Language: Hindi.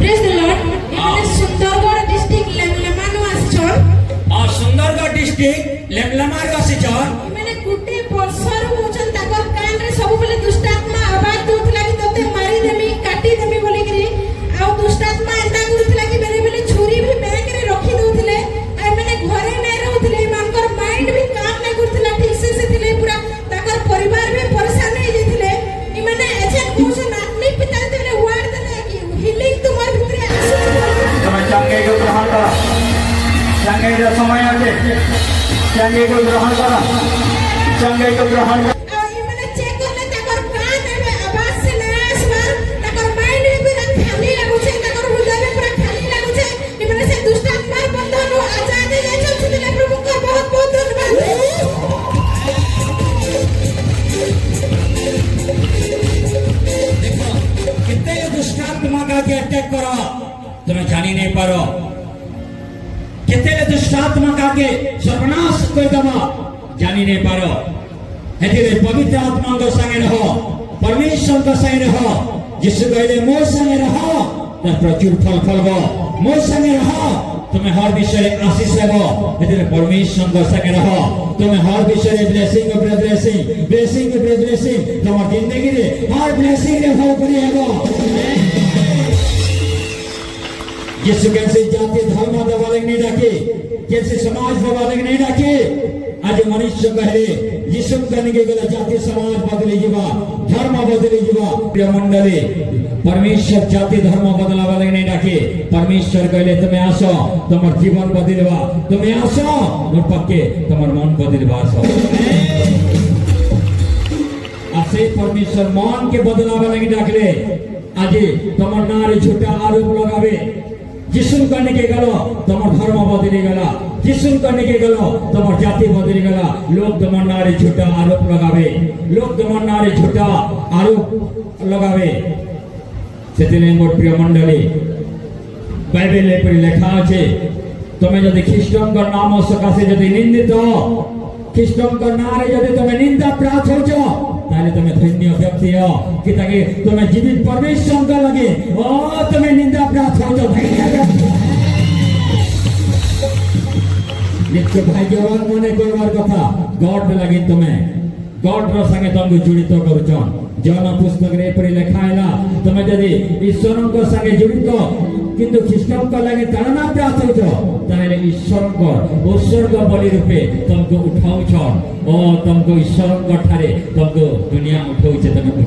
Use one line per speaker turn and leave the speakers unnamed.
Praise the Lord. এখানে সুন্দরগড় ডিস্ট্রিক্ট লেমলামানু আসছন।
সুন্দরগড় ডিস্ট্রিক্ট লেমলামার আসছন।
মানে গুটে বর্ষর হউছন তাকর কানরে ସବୁବେଳେ দুষ্টাত্মা আওয়াজ দউতলা কি তোতে মারি দেমি কাটি দেমি বলি কি আউ দুষ্টাত্মা এন্তা করুতলা কি বেলে বেলে ছুরি भी बैग रे रखी दउतले আর মানে ঘরে নাই রহুতলে মানकर माइंड भी काम नै करतला ठीक से थिले पूरा ताकर परिवार भी परेशान हो जेथिले इ माने एजेंट कोसन आदमी पिता देले वार्ड देले कि हिलिंग तुम्हार भितरे आसे
તમે ચાંગે को ग्रहण करो चांगे जो समय आछे चांगे को ग्रहण करो चांगे को ग्रहण
মানে চেক করলে তাকর কান এবে আওয়াজ সে না আসবার তাকর মাইন্ড भी पूरा खाली লাগুছে তাকর হৃদয় पूरा खाली লাগুছে মানে সে দুষ্ট আত্মার বন্ধন আজাদ হয়ে যাচ্ছে সেদিন প্রভুকে বহুত বহুত ধন্যবাদ
देखो कितने दुष्ट आत्मा का के अटैक करो तुम्हें जानी नहीं पारो कितने दुष्ट आत्मा का के सर्वनाश कर दबा जानी नहीं पारो हेतिरे पवित्र आत्मा को संगे रहो परमेश्वर को संगे रहो जिससे कहले मोर संगे रहो तो प्रचुर फल फलबो मोर संगे रहो तुम्हें हर विषय आशीष हेबो हेतिरे परमेश्वर को संगे रहो तुम्हें हर विषय ब्लेसिंग ऊपर ब्लेसिंग ब्लेसिंग ऊपर ब्लेसिंग तुम्हारी जिंदगी रे हर ब्लेसिंग रे हो करे हेबो यीशु कैसे जाति धर्म दबाले नहीं डाके कैसे समाज दबाले नहीं डाके आज मनुष्य कहले यीशु कहने के गला जाति समाज बदली जीवा धर्म बदली जीवा प्रिय मंडली परमेश्वर जाति धर्म बदला वाले नहीं डाके परमेश्वर कहले तुम्हें आसो तुम्हार जीवन बदलवा तुम्हें आसो और पक्के तुम्हार मन बदलवा आसो आसे परमेश्वर मन के बदला वाले नहीं डाकले आज तुम्हार नारे झूठा आरोप लगावे जिसुन करने के गलो तुम्हार धर्म बदली गला जिसुन करने के गलो तुम्हार जाति बदली गला लोग तुम्हार नारे झूठा आरोप लगावे लोग तुम्हार नारे झूठा आरोप लगावे सेतिने मोर प्रिय मंडली बाइबेले पर लेखा আছে তুমি যদি খ্রিস্টানकर नाम सकाशे যদি নিন্দিত খ্রিস্টানकर नारे যদি তুমি নিন্দা প্রাপ্ত হইছো তাহলে তুমি ধন্য ব্যক্তি হও কি তাকে তুমি জীবিত परमेश्वर का लगे ओ তুমি নিন্দা প্রাপ্ত হইছো नित्य भाग्यवान मने करवार कथा गॉड लगे तुम्हें गॉड रो संगे तुमको जड़ित करूछन जन पुस्तक रे पर लिखा हैला तुम्हें यदि ईश्वर को संगे जड़ित किंतु ख्रिस्टान को लगे तारणा प्राप्त होइछो ताहले ईश्वर को उत्सर्ग बलि रूपे तुमको उठाउछन ओ तुमको ईश्वर को ठारे तुमको दुनिया उठाउछे तुमको